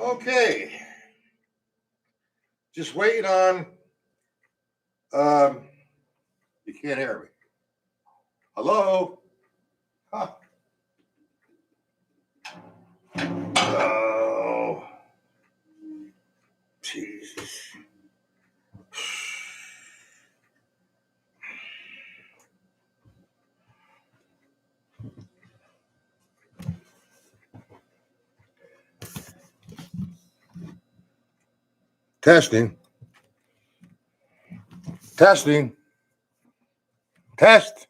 Okay, just waiting on. You can't hear me. Hello? Huh. Oh, Jesus. Testing. Testing. Test.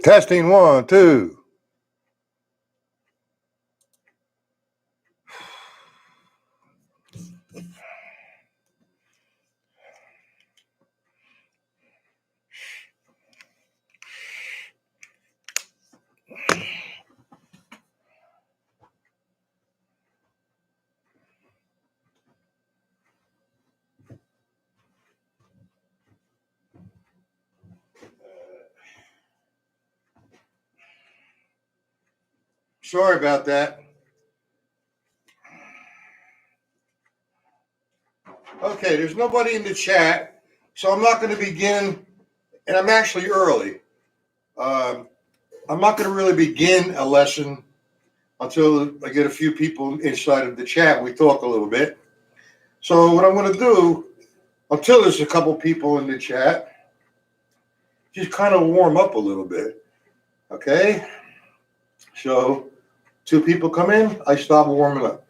Testing 1, 2. Sorry about that. Okay, there's nobody in the chat, so I'm not going to begin, and I'm actually early. I'm not going to really begin a lesson until I get a few people inside of the chat. We talk a little bit. So what I'm going to do, until there's a couple people in the chat, just kind of warm up a little bit. Okay? So 2 people come in, I stop warming up.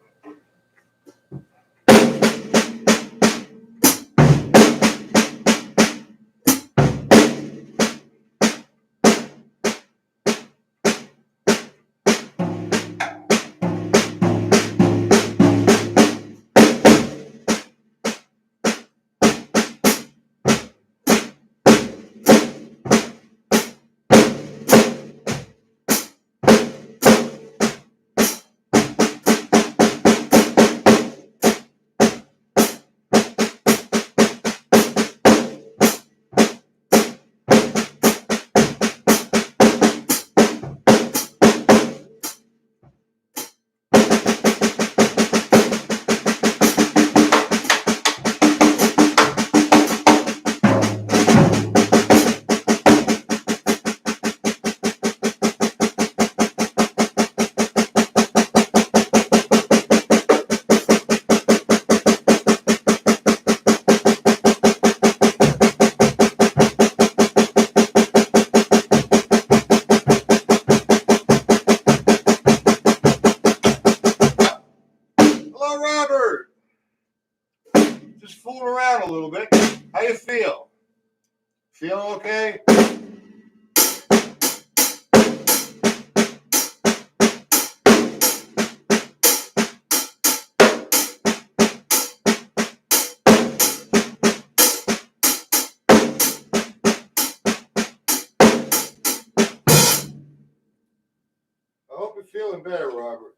feeling better, Robert?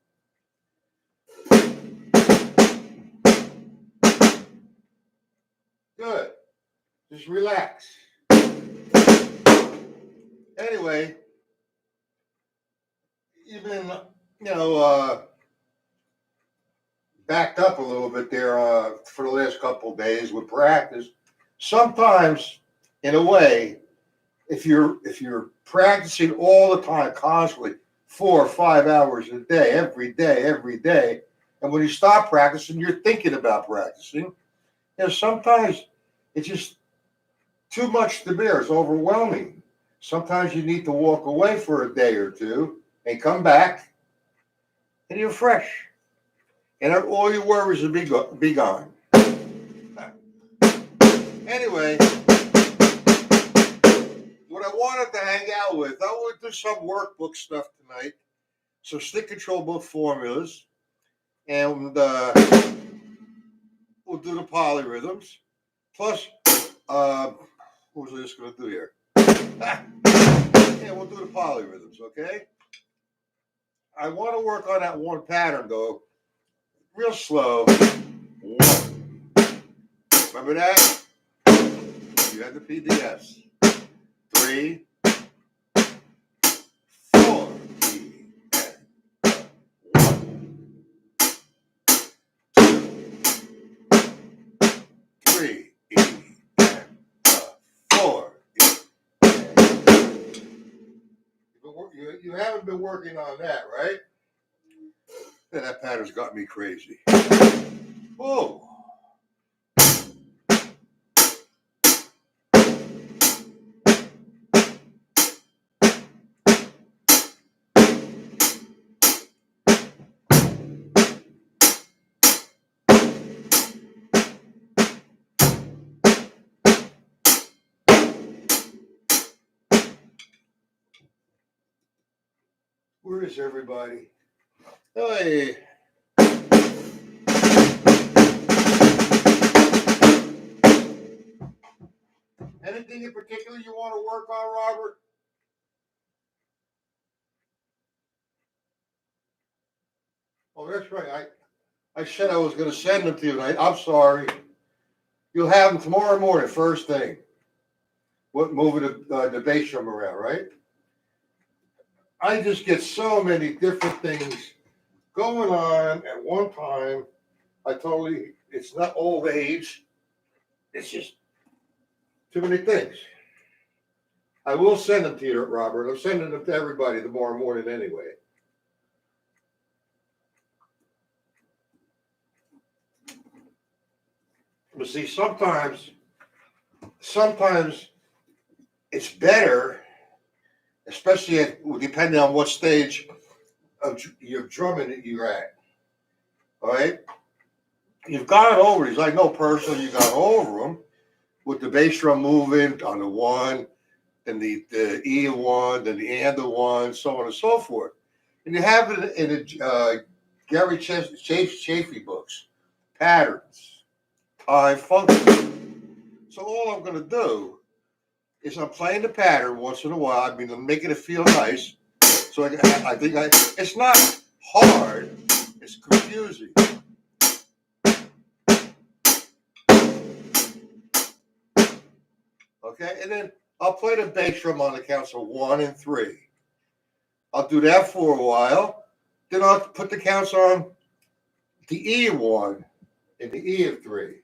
Good. Just relax. Anyway, you've been, backed up a little bit there for the last couple of days with practice. Sometimes, in a way, if you're practicing all the time, constantly, 4 or 5 hours a day, every day, and when you stop practicing, you're thinking about practicing. Sometimes it's just too much to bear. It's overwhelming. Sometimes you need to walk away for a day or two and come back, and you're fresh, and all your worries will be gone. Anyway, what I wanted to hang out with, I want to do some workbook stuff tonight, some stick control book formulas, and we'll do the polyrhythms. Plus, what was I just going to do here? Yeah, we'll do the polyrhythms, okay? I want to work on that one pattern, though, real slow. 1. Remember that? You had the PDFs. 3, 4, E, and 1, 2, 3, E, and 4, E. You haven't been working on that, right? Yeah, that pattern's got me crazy. Whoa. Where is everybody? Hey. Anything in particular you want to work on, Robert? Oh, that's right. I said I was going to send them to you tonight. I'm sorry. You'll have them tomorrow morning, first thing. Moving the bass drum around, right? I just get so many different things going on at one time. It's not old age. It's just too many things. I will send them to you, Robert. I'm sending them to everybody tomorrow morning anyway. But see, sometimes it's better, especially depending on what stage of your drumming that you're at. All right? You've gone over these. I know personally you got over them with the bass drum moving on the 1, and the E of 1, then the and of 1, so on and so forth. And you have it in the Gary Chaffee books, patterns, time, function. So all I'm going to do is I'm playing the pattern once in a while. I mean, I'm making it feel nice. So I think it's not hard. It's confusing. Okay, and then I'll play the bass drum on the counts of 1 and 3. I'll do that for a while. Then I'll put the counts on the E of 1 and the E of 3.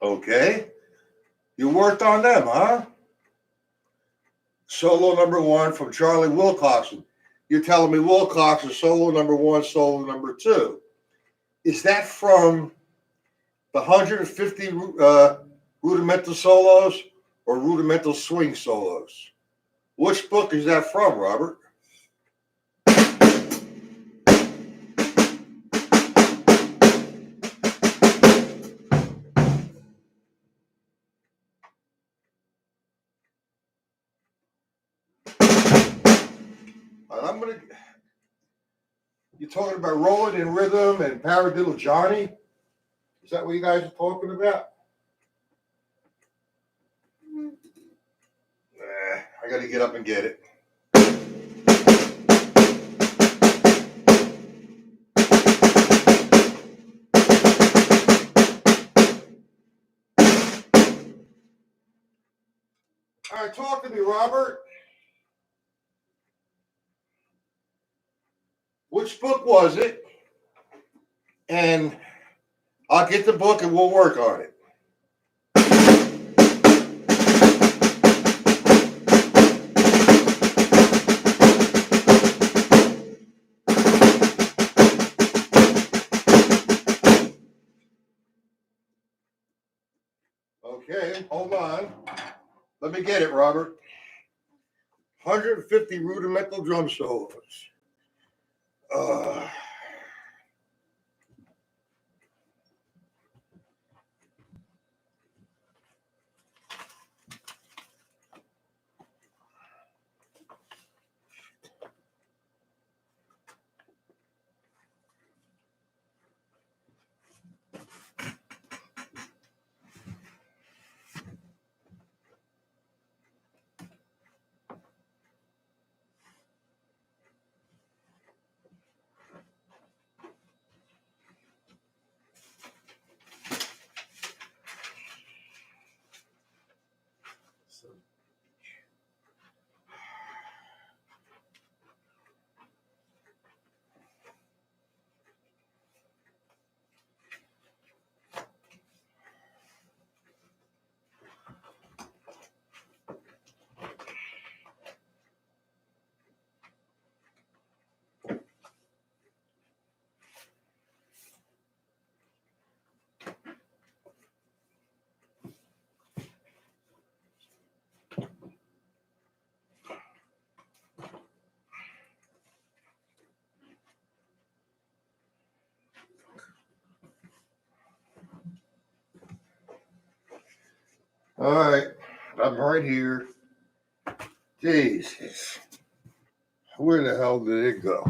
Okay, you worked on them, huh? Solo number 1 from Charlie Wilcoxon. You're telling me Wilcoxon solo number 1, solo number 2. Is that from the 150 rudimental solos or rudimental swing solos? Which book is that from, Robert? You're talking about Rolling in Rhythm and Paradiddle Johnny? Is that what you guys are talking about? I got to get up and get it. All right, talk to me, Robert. Which book was it? And I'll get the book and we'll work on it. Okay, hold on. Let me get it, Robert. 150 rudimental drum solos. All right, I'm right here. Jesus. Where the hell did it go?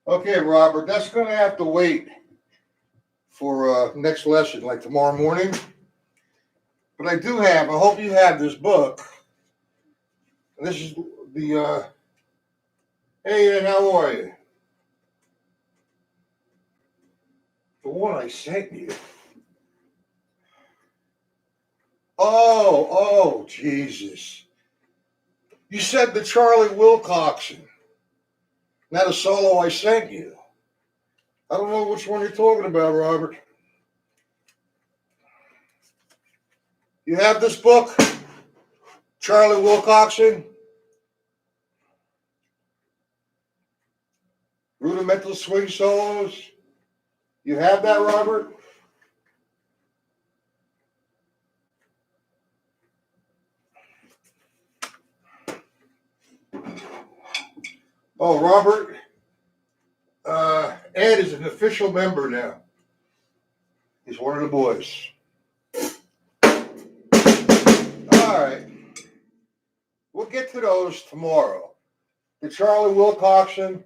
Okay, Robert, that's going to have to wait for next lesson, like tomorrow morning. But I hope you have this book. And this is the, hey, how are you? The one I sent you. Oh, Jesus. You said the Charlie Wilcoxon. Not a solo I sent you. I don't know which one you're talking about, Robert. You have this book, Charlie Wilcoxon? Rudimental Swing Solos? You have that, Robert? Oh, Robert, Ed is an official member now. He's one of the boys. All right. We'll get to those tomorrow. The Charlie Wilcoxon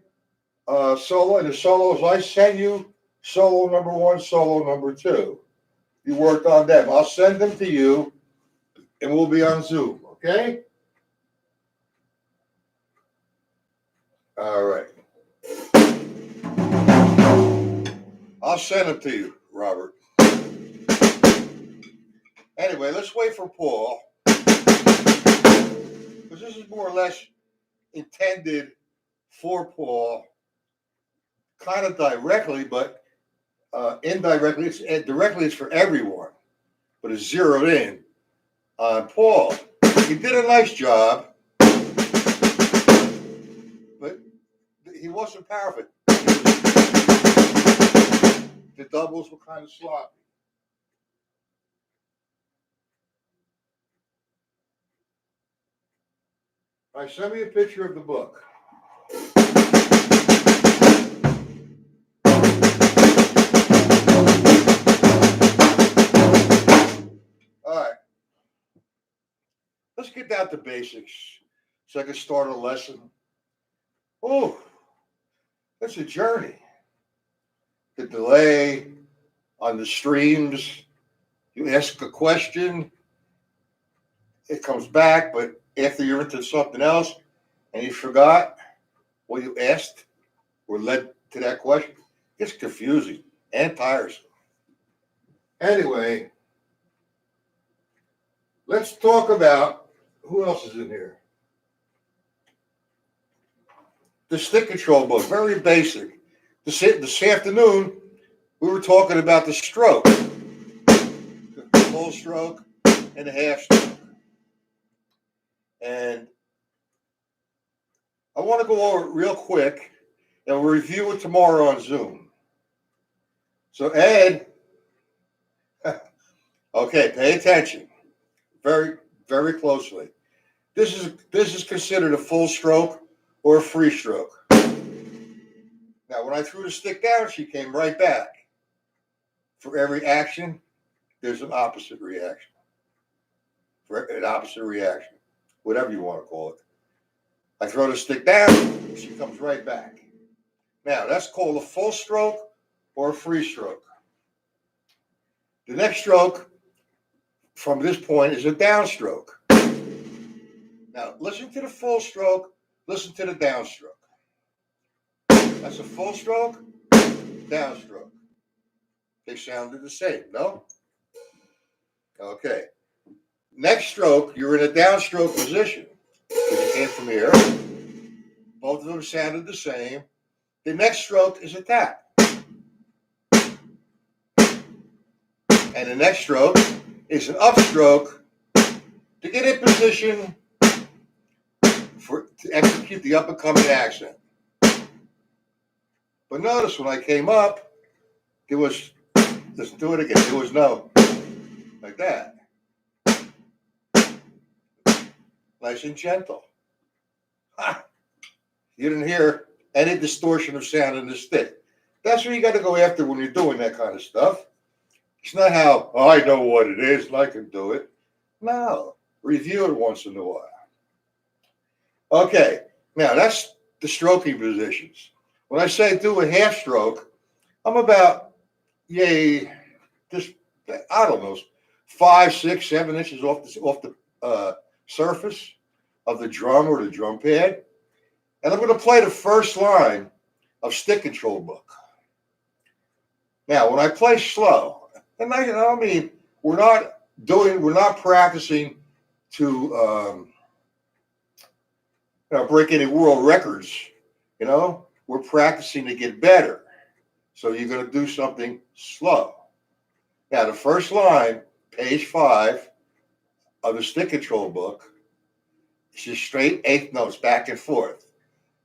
solo and the solos I sent you, solo number 1, solo number 2. You worked on them. I'll send them to you and we'll be on Zoom, okay? All right. I'll send them to you, Robert. Anyway, let's wait for Paul. Because this is more or less intended for Paul, kind of directly, but indirectly, directly it's for everyone, but it's zeroed in on Paul. He did a nice job, but he wasn't perfect. The doubles were kind of sloppy. All right, send me a picture of the book. All right, let's get down to basics so I can start a lesson. Oh, that's a journey. The delay on the streams. You ask a question, it comes back, but after you're into something else and you forgot what you asked or led to that question, it's confusing and tiresome. Anyway, let's talk about who else is in here. The stick control book, very basic. This afternoon, we were talking about the stroke, the full stroke and the half stroke. And I want to go over it real quick and we'll review it tomorrow on Zoom. So, Ed, okay, pay attention very, very closely. This is considered a full stroke or a free stroke. Now, when I threw the stick down, she came right back. For every action, there's an opposite reaction. For an opposite reaction, whatever you want to call it. I throw the stick down, she comes right back. Now, that's called a full stroke or a free stroke. The next stroke from this point is a downstroke. Now, listen to the full stroke, listen to the downstroke. That's a full stroke, downstroke. They sounded the same, no? Okay. Next stroke, you're in a downstroke position. You came from here. Both of them sounded the same. The next stroke is a tap. And the next stroke is an upstroke to get in position to execute the up and coming accent. But notice when I came up, there was, let's do it again, there was no, like that. Nice and gentle. Ha! You didn't hear any distortion of sound in the stick. That's what you got to go after when you're doing that kind of stuff. It's not how, oh, I know what it is and I can do it. No, review it once in a while. Okay, now that's the stroking positions. When I say do a half stroke, I'm about, just, I don't know, 5, 6, 7 inches off the surface of the drum or the drum pad. And I'm going to play the first line of stick control book. Now, when I play slow, and I mean, we're not practicing to break any world records. We're practicing to get better. So you're going to do something slow. Now, the first line, page 5 of the stick control book, is just straight eighth notes back and forth.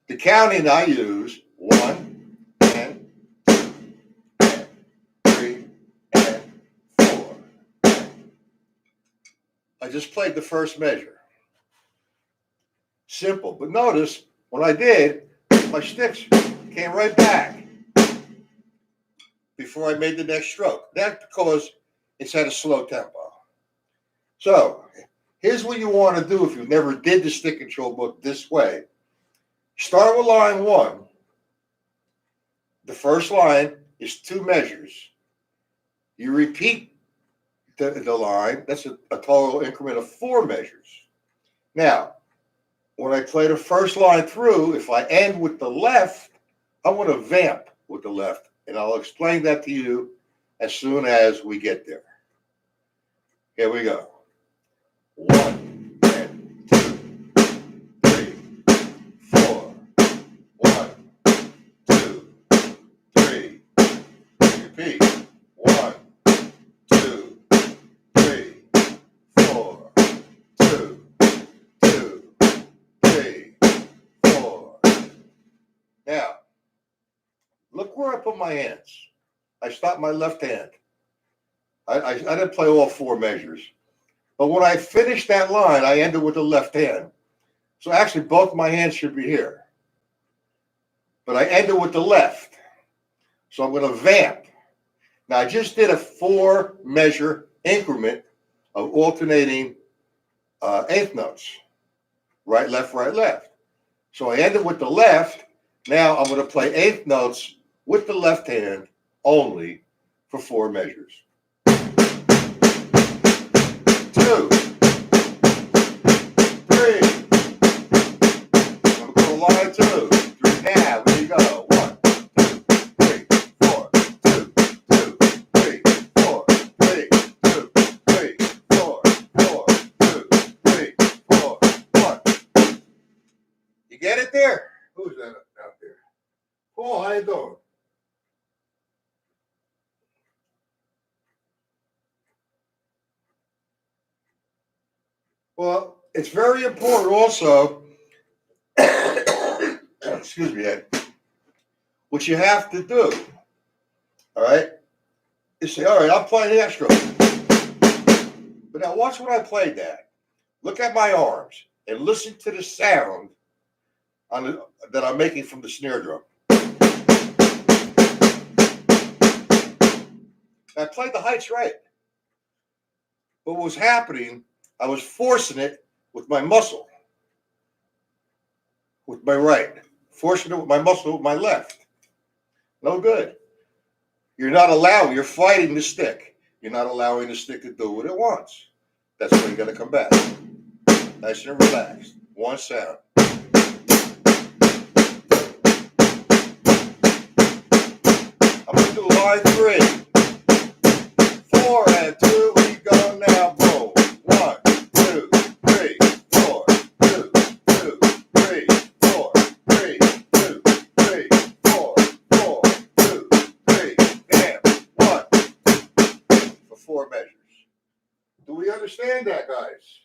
The counting I use, 1 and 2 and 3 and 4. I just played the first measure. Simple, but notice when I did, my sticks came right back before I made the next stroke. That's because it's at a slow tempo. So here's what you want to do if you never did the stick control book this way. Start with line 1. The first line is 2 measures. You repeat the line. That's a total increment of 4 measures. Now, when I play the first line through, if I end with the left, I want to vamp with the left. And I'll explain that to you as soon as we get there. Here we go. 1 and 2, 3, 4. 1, 2, 3. Repeat. 1, 2, 3, 4. 2, 2, 3, 4. Now, look where I put my hands. I stopped my left hand. I didn't play all 4 measures. But when I finished that line, I ended with the left hand. So actually, both my hands should be here. But I ended with the left. So I'm going to vamp. Now, I just did a 4-measure increment of alternating eighth notes. Right, left, right, left. So I ended with the left. Now I'm going to play eighth notes with the left hand only for 4 measures. 2, 3. I'm going to go line 2. 3 now. There you go. 1, 2, 3, 4. 2, 2, 3, 4. 3, 2, 3, 4. 4, 2, 3, 4. 1. You get it there? Who's that out there? Paul, how you doing? Well, it's very important also, excuse me, Ed, what you have to do, all right, is say, all right, I'm playing half stroke. But now watch when I play that. Look at my arms and listen to the sound that I'm making from the snare drum. I played the heights right. But what was happening, I was forcing it with my muscle, with my right, forcing it with my muscle with my left. No good. You're fighting the stick. You're not allowing the stick to do what it wants. That's where you got to come back. Nice and relaxed. One sound. I'm going to do line 3. 4 and 2. We go now. Boom. 1, 2, 3, 4. 2, 2, 3, 4. 3, 2, 3, 4. 4, 2, 3. Bam. 1. For 4 measures. Do we understand that, guys?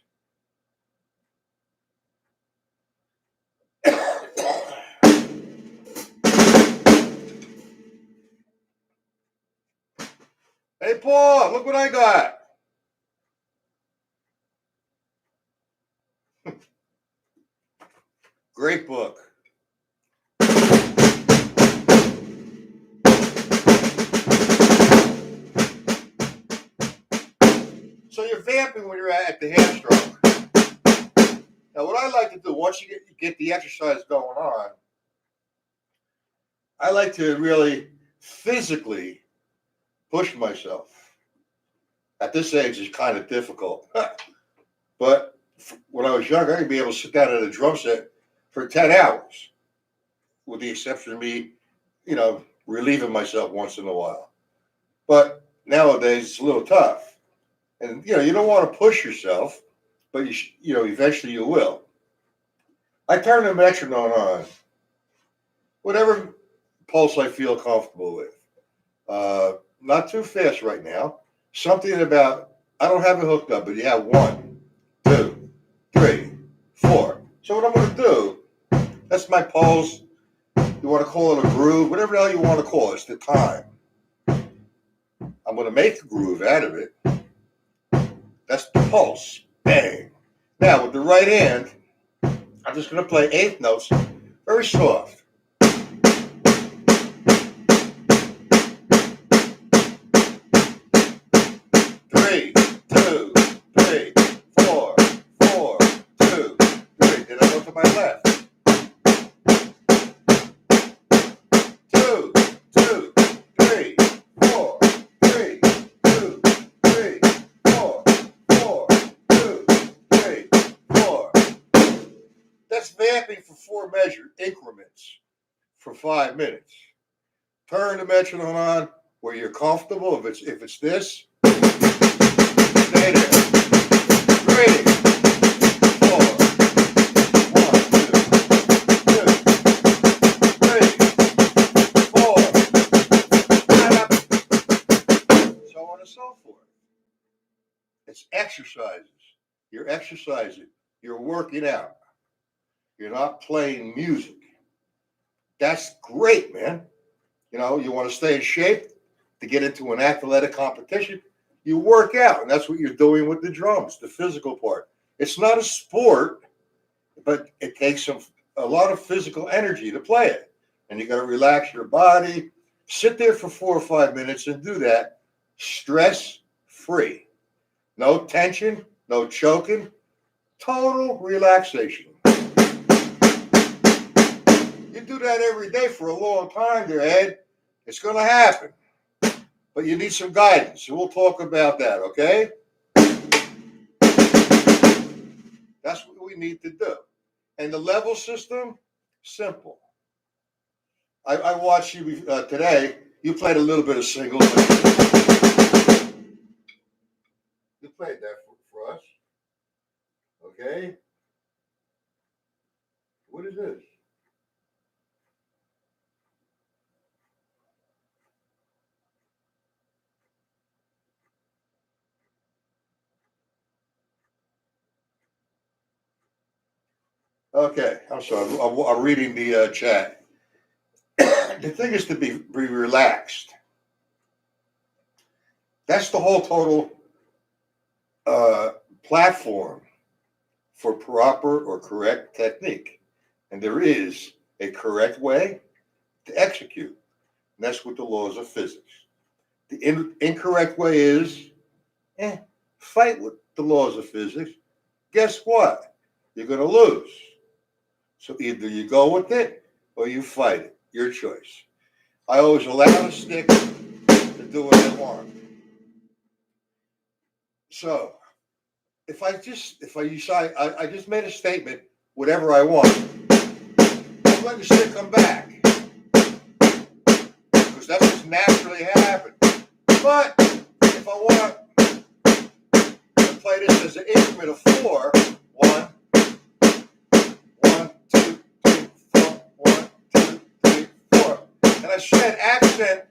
Hey, Paul, look what I got. Great book. So you're vamping when you're at the hand stroke. Now, what I like to do, once you get the exercise going on, I like to really physically push myself. At this age, it's kind of difficult. But when I was younger, I'd be able to sit down at a drum set for 10 hours, with the exception of me, relieving myself once in a while. But nowadays, it's a little tough. And, you don't want to push yourself, but, eventually you will. I turn the metronome on, whatever pulse I feel comfortable with. Not too fast right now. Something about, I don't have it hooked up, but you have 1, 2, 3, 4. So what I'm going to do, that's my pulse. You want to call it a groove, whatever the hell you want to call it. It's the time. I'm going to make a groove out of it. That's the pulse. Bang. Now, with the right hand, I'm just going to play eighth notes very soft. 3, 2, 3, 4, 4, 2, 3. Then I go to my left. 2, 2, 3, 4, 3, 2, 3, 4, 4, 2, 3, 4. That's vamping for 4 measure increments for 5 minutes. Turn the metronome on where you're comfortable. If it's this, stay there. 3, 4, 1, 2, 3, 4, so on and so forth. It's exercises. You're exercising. You're working out. You're not playing music. That's great, man. You want to stay in shape to get into an athletic competition. You work out, and that's what you're doing with the drums, the physical part. It's not a sport. but it takes a lot of physical energy to play it. And you got to relax your body. Sit there for 4 or 5 minutes and do that stress free. No tension, no choking, total relaxation. You do that every day for a long time there, Ed. It's going to happen. But you need some guidance. We'll talk about that, okay? That's what we need to do. And the level system, simple. I watched you today. You played a little bit of singles. You played that for us. Okay? What is this? Okay, I'm sorry. I'm reading the chat. The thing is to be relaxed. That's the whole total platform for proper or correct technique. And there is a correct way to execute. And that's with the laws of physics. The incorrect way is fight with the laws of physics. Guess what? You're going to lose. So either you go with it or you fight it. Your choice. I always allow the stick to do what I want. So if I decide I just made a statement, whatever I want, I'm letting the stick come back because that's what's naturally happened. But if I want to play this as an increment of 4, 1, 1, 2, 3, 4, 1, 2, 3, 4, and I said accent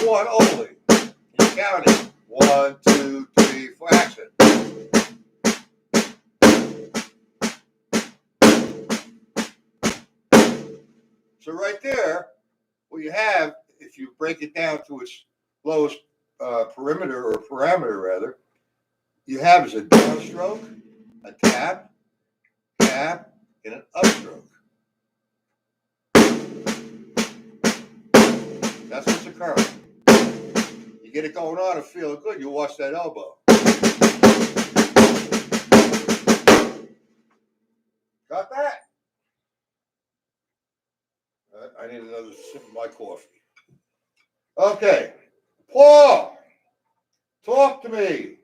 1 only. You count it. 1, 2, 3, 4, accent. So right there, what you have, if you break it down to its lowest perimeter or parameter rather, you have is a downstroke, a tap, tap, and an upstroke. That's what's occurring. You get it going on and feeling good, you watch that elbow. Got that? I need another sip of my coffee. Okay. Paul, talk to me.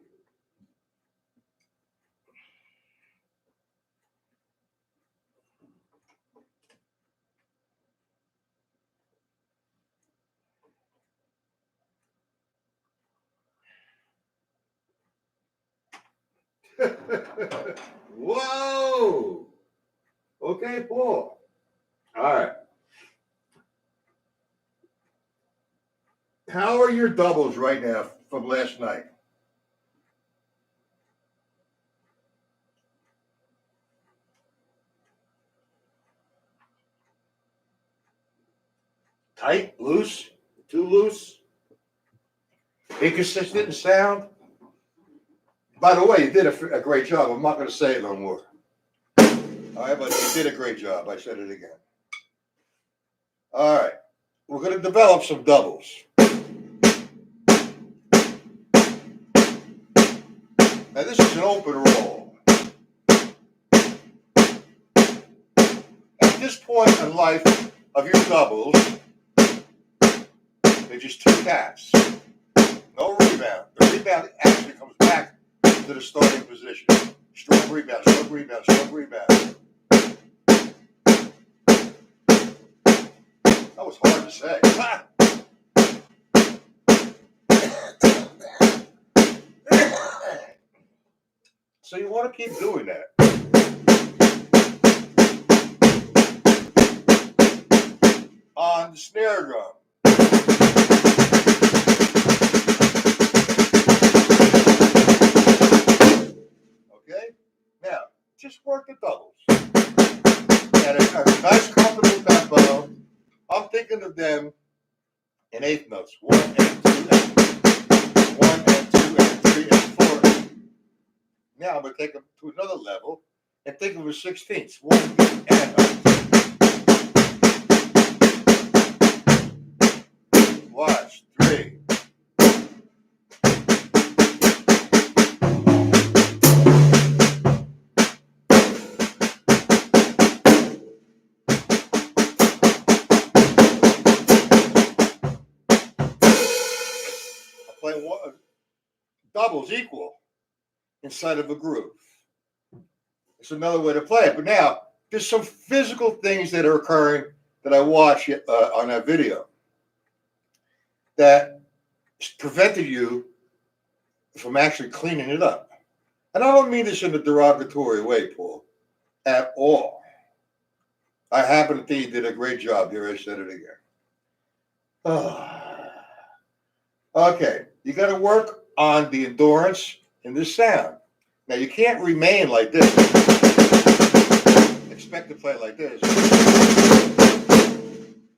Whoa. Okay, Paul. All right. How are your doubles right now from last night? Tight, loose, too loose, inconsistent in sound? By the way, you did a great job. I'm not going to say it no more. All right, but you did a great job. I said it again. All right. We're going to develop some doubles. Now, this is an open roll. At this point in life of your doubles, they're just 2 taps. No rebound. The rebound actually comes back to the starting position. Stroke rebound, stroke rebound, stroke rebound. That was hard to say. So you want to keep doing that. On the snare drum. Okay? Now, just work the doubles. At a nice, comfortable tempo. I'm thinking of them in 8th notes. 1 and 2 and 1 and 2 and 3 and 4. Now I'm going to take them to another level and think of a 16th. 1 and watch. 3. I play doubles equal inside of a groove. It's another way to play it. But now, there's some physical things that are occurring that I watch on that video that prevented you from actually cleaning it up. And I don't mean this in a derogatory way, Paul, at all. I happen to think you did a great job here. I said it again. Okay, you got to work on the endurance in this sound. Now, you can't remain like this. Expect to play like this.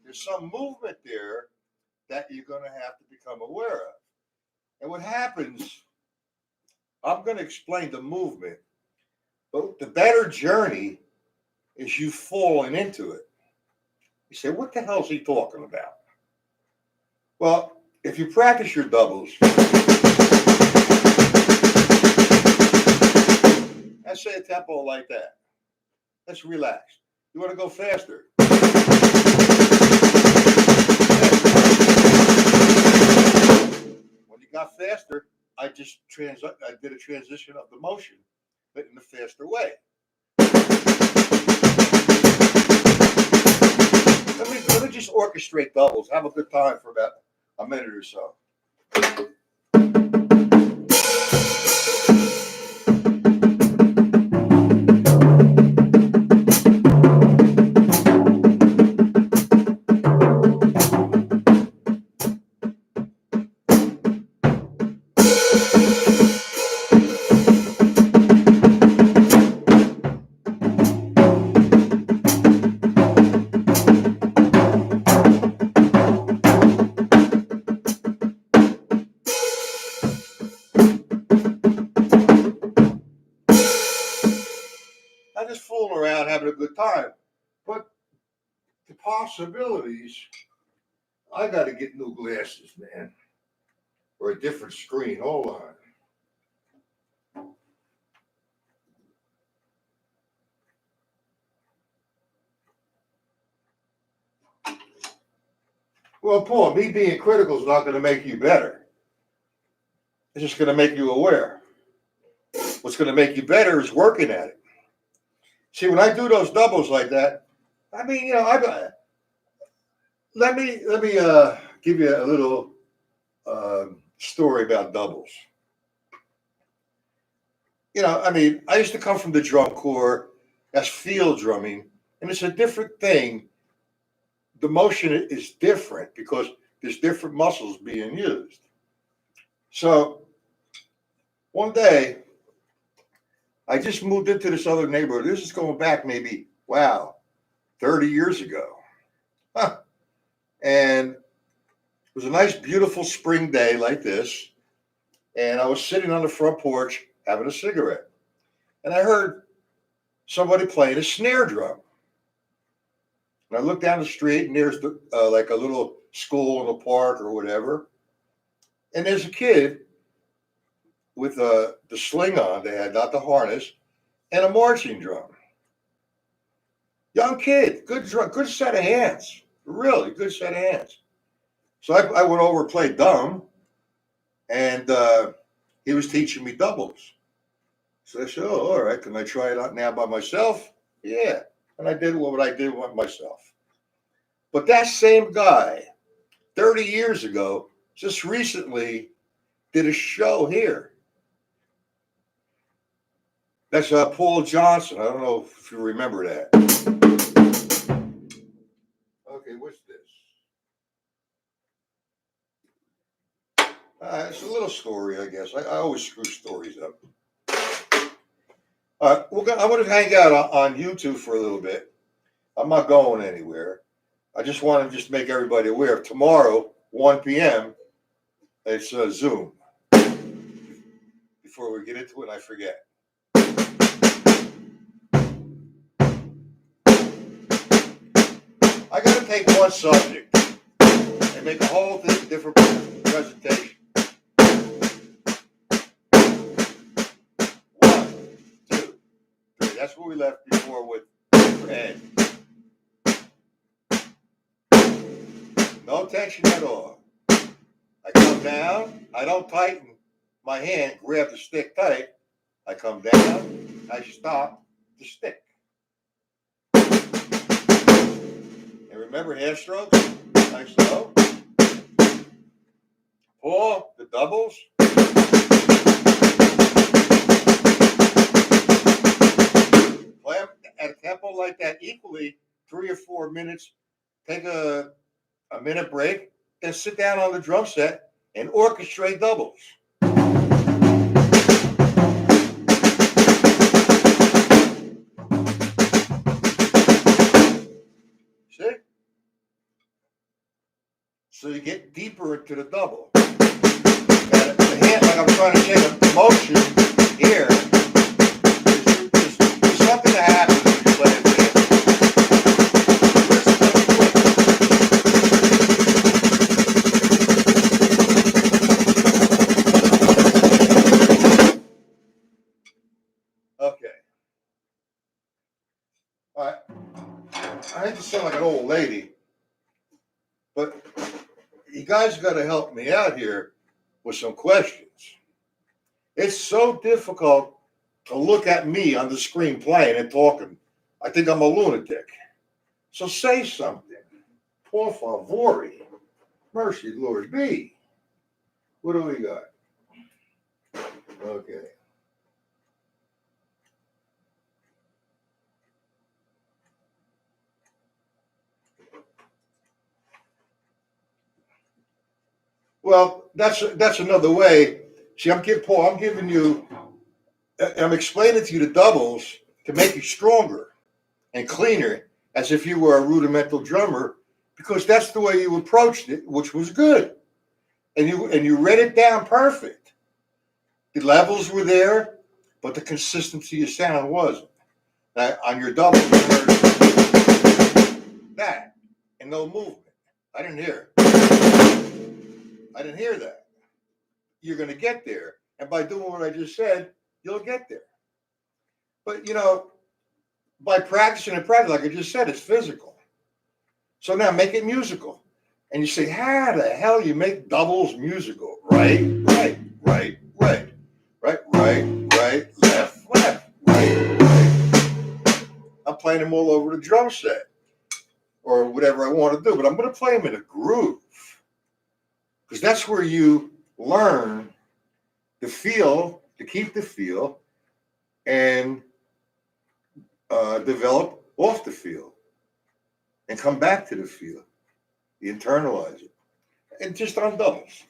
There's some movement there that you're going to have to become aware of. And what happens, I'm going to explain the movement, but the better journey is you falling into it. You say, what the hell is he talking about? Well, if you practice your doubles, let's say a tempo like that. Let's relax. You want to go faster. When you got faster, I did a transition of the motion, but in a faster way. Let me just orchestrate doubles. Have a good time for about a minute or so. I'm just fooling around, having a good time. But the possibilities, I got to get new glasses, man, or a different screen. Hold on. Well, Paul, me being critical is not going to make you better. It's just going to make you aware. What's going to make you better is working at it. See, when I do those doubles like that, I mean, let me give you a little story about doubles. I used to come from the drum corps. That's field drumming, and it's a different thing. The motion is different because there's different muscles being used. So one day, I just moved into this other neighborhood. This is going back maybe, 30 years ago. Huh. And it was a nice, beautiful spring day like this. And I was sitting on the front porch having a cigarette. And I heard somebody playing a snare drum. And I looked down the street, and there's like a little school in the park or whatever. And there's a kid with the sling on, they had not the harness, and a marching drum. Young kid, good drum, good set of hands, really good set of hands. So I went over and played dumb, and he was teaching me doubles. So I said, oh, all right, can I try it out now by myself? Yeah, and I did what I did with myself. But that same guy, 30 years ago, just recently did a show here. That's Paul Johnson. I don't know if you remember that. Okay, what's this? It's a little story, I guess. I always screw stories up. I'm going to hang out on YouTube for a little bit. I'm not going anywhere. I just want to make everybody aware of tomorrow, 1 p.m., it's Zoom. Before we get into it, I forget. I got to take one subject and make a whole different presentation. 1, 2, 3. That's what we left before with Ed. No tension at all. I come down. I don't tighten my hand, grab the stick tight. I come down. I stop the stick. And remember half strokes? Nice slow. Pull the doubles. Play them at a tempo like that equally, 3 or 4 minutes. Take a minute break, then sit down on the drum set and orchestrate doubles. See? So you get deeper into the double. And the hand, like I'm trying to say, the motion here is something that happens when you play it. Okay. All right. I hate to sound like an old lady, but you guys got to help me out here with some questions. It's so difficult to look at me on the screen playing and talking. I think I'm a lunatic. So say something. Por favore. Mercy, Lord be. What do we got? Okay. Well, that's another way. See, I'm giving you, I'm explaining to you the doubles to make you stronger and cleaner, as if you were a rudimental drummer, because that's the way you approached it, which was good, and you read it down perfect. The levels were there, but the consistency of sound wasn't. Now, on your doubles, you heard that and no movement. I didn't hear it. I didn't hear that. You're going to get there. And by doing what I just said, you'll get there. But, by practicing and practicing, like I just said, it's physical. So now make it musical. And you say, how the hell you make doubles musical? Right, left, right, right. I'm playing them all over the drum set or whatever I want to do. But I'm going to play them in a groove. Because that's where you learn the feel, to keep the feel, and develop off the feel, and come back to the feel. You internalize it. And just on doubles.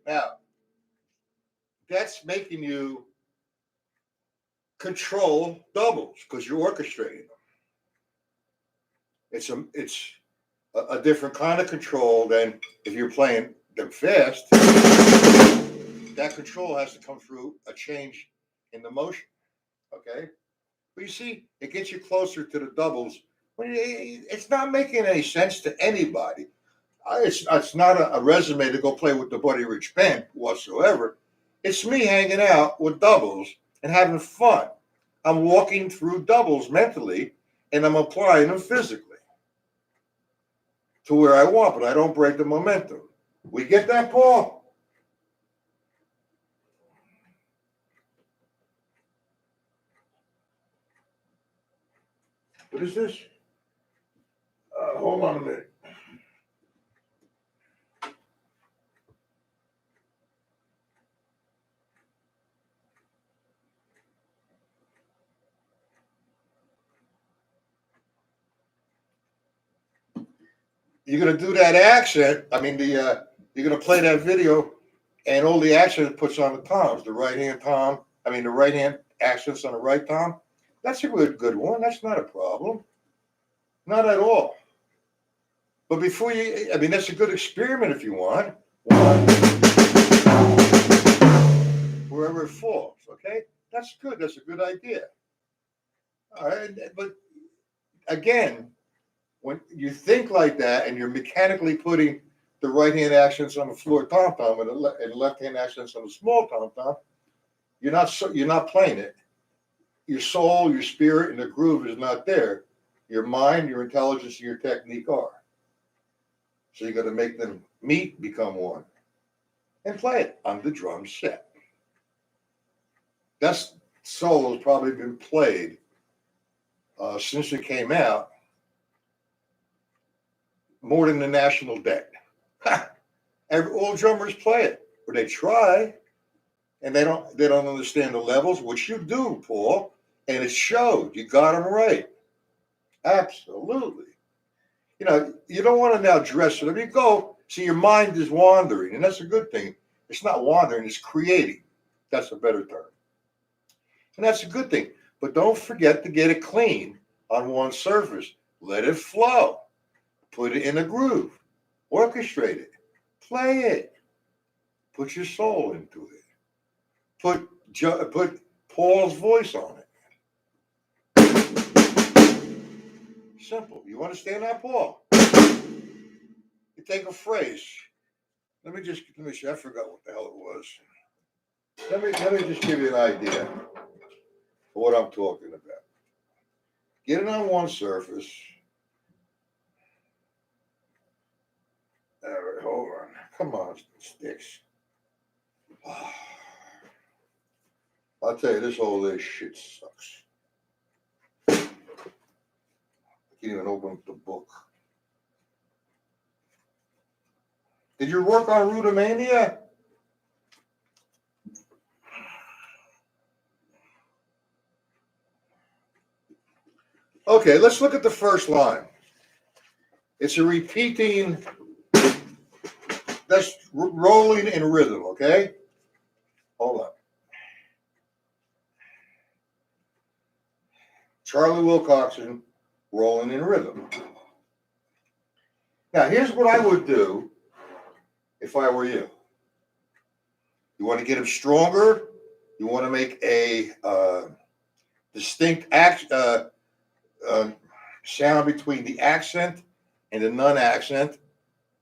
Now, that's making you control doubles because you're orchestrating them. It's a different kind of control than if you're playing them fast. That control has to come through a change in the motion. Okay, but you see, it gets you closer to the doubles. It's not making any sense to anybody. It's not a resume to go play with the Buddy Rich Band whatsoever. It's me hanging out with doubles and having fun. I'm walking through doubles mentally, and I'm applying them physically to where I want, but I don't break the momentum. We get that, Paul? What is this? Hold on a minute. You're gonna do that accent. I mean, you're gonna play that video, and all the accent it puts on the toms. The right hand tom. I mean, the right hand accents on the right tom. That's a good one. That's not a problem. Not at all. But before you, I mean, that's a good experiment if you want. One, wherever it falls. Okay, that's good. That's a good idea. All right, but again, when you think like that and you're mechanically putting the right hand accents on the floor tom tom and the left hand accents on the small tom tom, you're not playing it. Your soul, your spirit, and the groove is not there. Your mind, your intelligence, and your technique are. So you got to make them meet, become one, and play it on the drum set. That solo's probably been played since it came out more than the national debt. All drummers play it, or they try, and they don't understand the levels, which you do, Paul, and it showed. You got them right. Absolutely. You know, you don't want to now dress it up. You go, see, your mind is wandering, and that's a good thing. It's not wandering, it's creating. That's a better term. And that's a good thing. But don't forget to get it clean on one surface. Let it flow. Put it in a groove. Orchestrate it. Play it. Put your soul into it. Put Paul's voice on it. Simple. You understand that, Paul? You take a phrase. Let me see. I forgot what the hell it was. Let me just give you an idea of what I'm talking about. Get it on one surface. All right, hold on. Come on, sticks. I'll tell you, this shit sucks. I can't even open up the book. Did you work on Rudimania? Okay, let's look at the first line. It's a repeating, that's rolling in rhythm, okay? Hold on. Charlie Wilcoxon, rolling in rhythm. Now, here's what I would do if I were you. You want to get them stronger. You want to make a distinct sound between the accent and the non-accent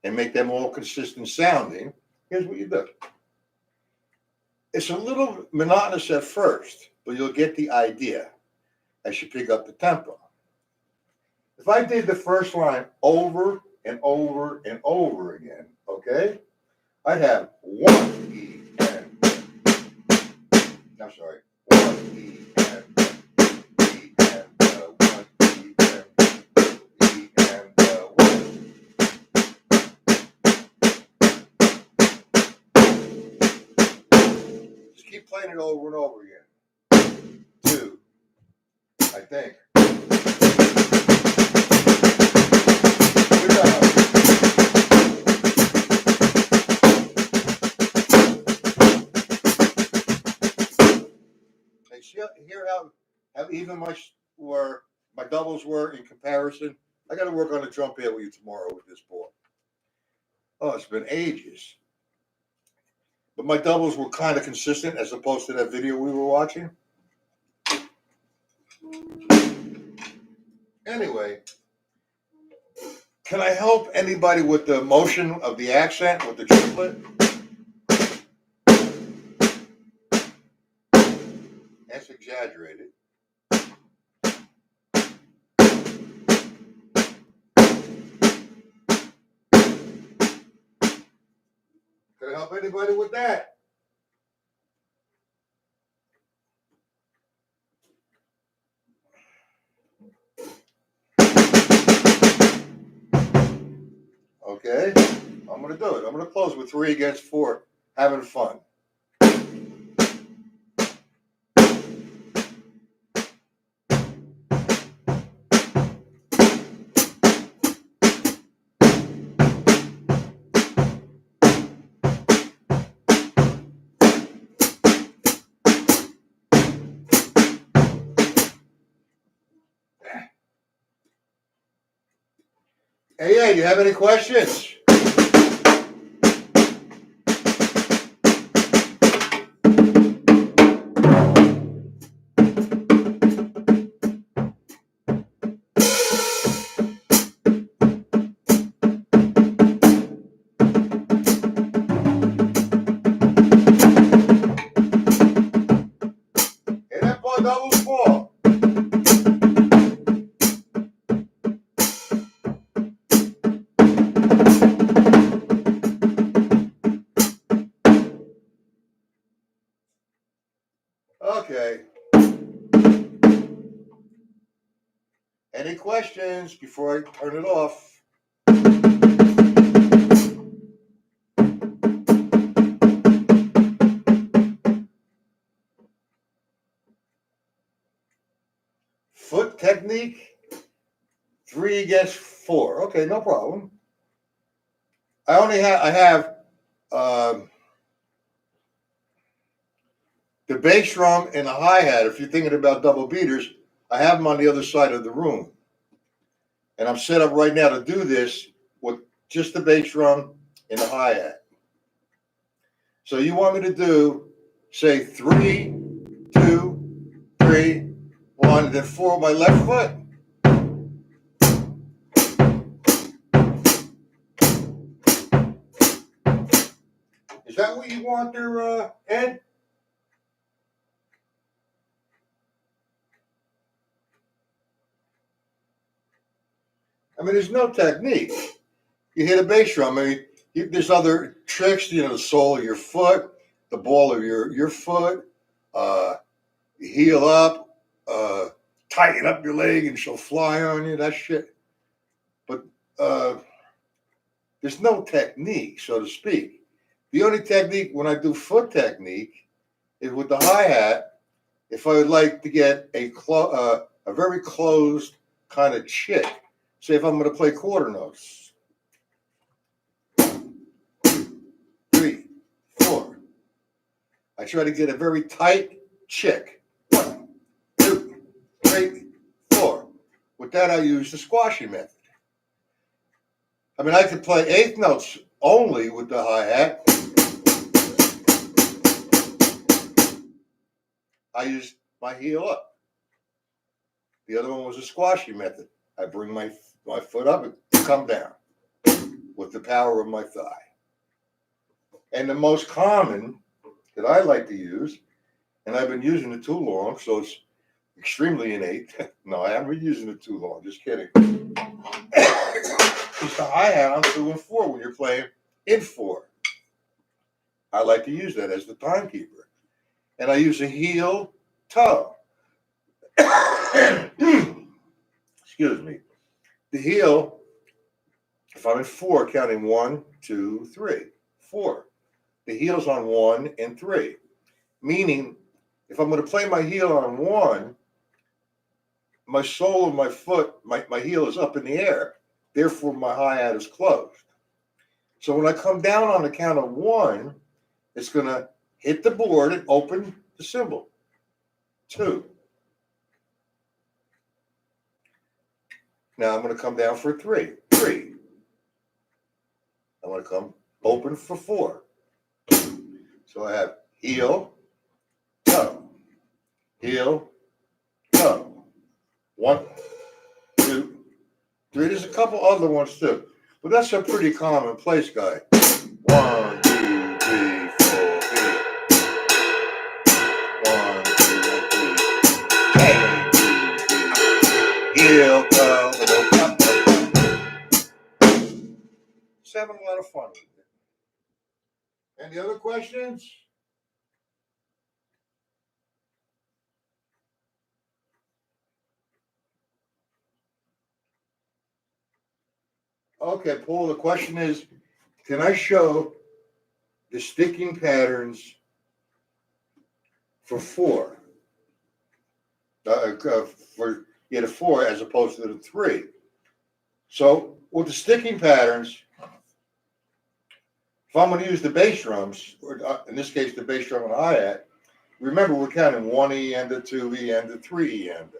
and make them all consistent sounding. Here's what you do. It's a little monotonous at first, but you'll get the idea as you pick up the tempo. If I did the first line over and over and over again, okay, I'd have 1 E and I'm sorry, 1 E and E and 1 E and 1. Just keep playing it over and over again. 2, I think. Hear how even my doubles were in comparison. I got to work on the drum pad with you tomorrow with this ball. Oh, it's been ages. But my doubles were kind of consistent as opposed to that video we were watching. Anyway, Can I help anybody with the motion of the accent with the triplet? That's exaggerated. Can I help anybody with that? Okay, I'm going to do it. I'm going to close with 3 against 4, having fun. Hey, do you have any questions? Hey, that ball doubles 4. Okay. Any questions before I turn it off? Foot technique, 3 against 4. Okay, no problem. I have the bass drum and the hi-hat. If you're thinking about double beaters, I have them on the other side of the room. And I'm set up right now to do this with just the bass drum and the hi-hat. So you want me to do, say, 3, 2, 3, 1, and then 4 with my left foot? Is that what you want there, Ed? I mean, there's no technique. You hit a bass drum. I mean, there's other tricks, the sole of your foot, the ball of your foot, heel up, tighten up your leg and she'll fly on you, that shit. But there's no technique, so to speak. The only technique when I do foot technique is with the hi-hat. If I would like to get a very closed kind of chick, say if I'm going to play quarter notes, 3, 4, I try to get a very tight chick. 1, 2, 3, 4. With that, I use the squashy method. I mean, I could play eighth notes only with the hi-hat. I use my heel up. The other one was a squashy method. I bring my foot up and come down with the power of my thigh. And the most common that I like to use, and I've been using it too long, so it's extremely innate. No, I haven't been using it too long. Just kidding. It's the hi-hat on 2 and 4 when you're playing in 4. I like to use that as the timekeeper. And I use a heel toe. Excuse me. The heel, if I'm in 4, counting 1, 2, 3, 4. The heel's on 1 and 3. Meaning, if I'm going to play my heel on 1, my sole of my foot, my heel is up in the air. Therefore, my hi-hat is closed. So when I come down on the count of 1, it's going to hit the board and open the cymbal. 2. Now I'm going to come down for 3. 3. I'm going to come open for 4. So I have heel, toe, heel, toe. 1, 2, 3. There's a couple other ones too, but that's a pretty commonplace guy. 1, 2, 3, 4, 8. 1, 2, 3. Hey, he'll come. Just having a lot of fun with it. Any other questions? Okay, Paul, the question is, can I show the sticking patterns for 4? For the 4 as opposed to the 3. So with the sticking patterns, if I'm going to use the bass drums, or in this case the bass drum and hi-hat, remember we're counting 1E and the 2E and the 3E and.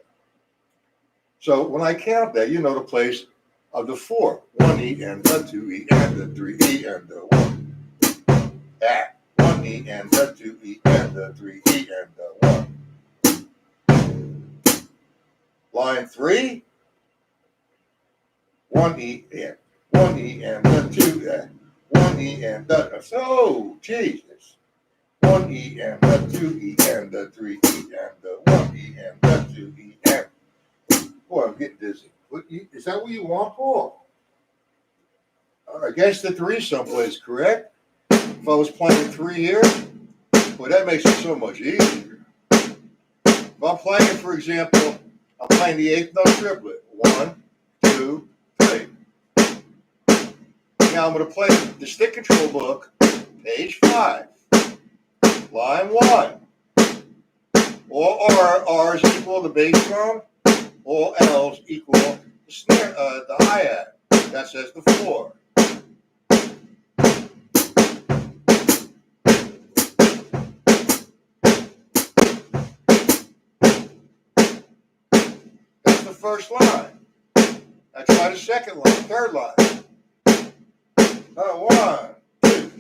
So when I count that, you know the place of the 4. 1E and the 2E and the 3E and the 1. 1E and the 2E and the 3E and the 1. Line 3. 1E and 1E and the 2. 1E and the. So, Jesus. 1E and the 2E and the 3E and the 1E and the 2E and. Boy, I'm getting dizzy. Is that what you want, Paul? I guess the 3 someplace, correct? If I was playing 3 here, well, that makes it so much easier. If I'm playing, for example, I'm playing the 8th note triplet. 1, 2, 3. Now I'm going to play the stick control book, page 5, line 1. All R's equal the bass drum. All L's equal the snare, the hi-hat. That says the 4. That's the first line. Now try the second line, third line. 1, 2.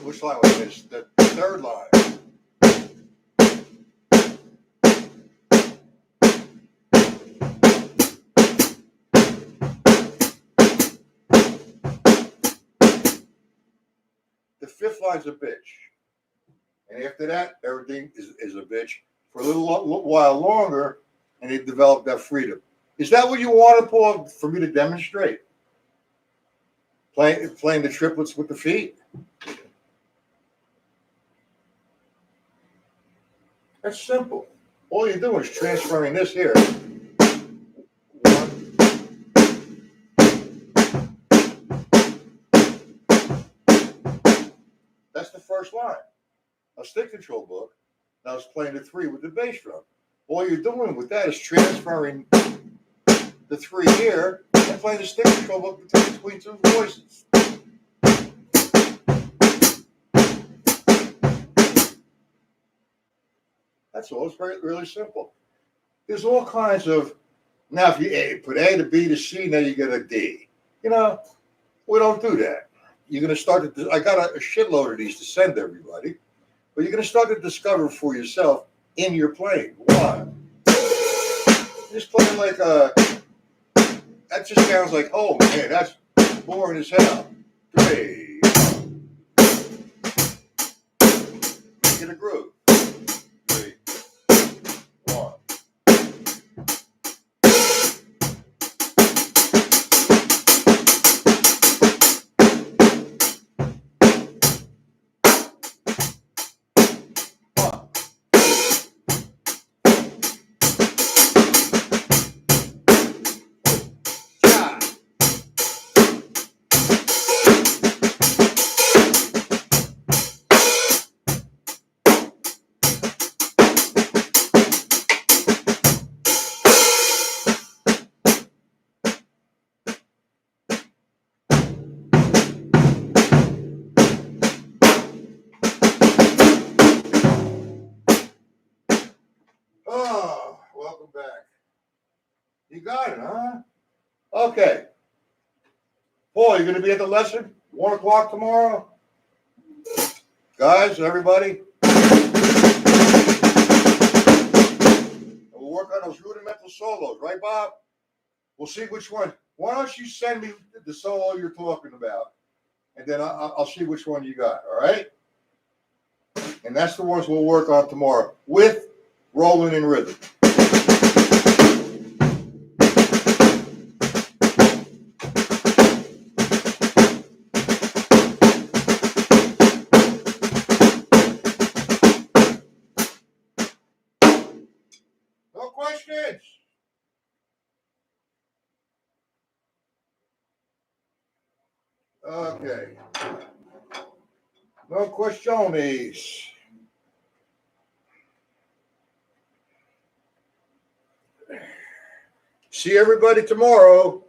Which line was this? The third line. The 5th line's a bitch. And after that, everything is a bitch for a little while longer, and they develop that freedom. Is that what you wanted, Paul, for me to demonstrate? Playing the triplets with the feet? That's simple. All you're doing is transferring this here. 1. That's the first line. A stick control book. Now it's playing the 3 with the bass drum. All you're doing with that is transferring the 3 here and playing the stick control book between 2 voices. That's all. It's really simple. There's all kinds of. Now, if you put A to B to C, now you get a D. We don't do that. You're going to start to. I got a shitload of these to send to everybody, but you're going to start to discover for yourself in your playing. 1. Just playing like a. That just sounds like, oh man, that's boring as hell. 3. Get a groove. 3, 1. Oh, welcome back. You got it, huh? Okay. Paul, you're going to be at the lesson? 1 o'clock tomorrow? Guys, everybody? We'll work on those rudimental solos, right, Bob? We'll see which one. Why don't you send me the solo you're talking about, and then I'll see which one you got, all right? And that's the ones we'll work on tomorrow with rolling in rhythm. No questions. Okay. No questiones. See everybody tomorrow.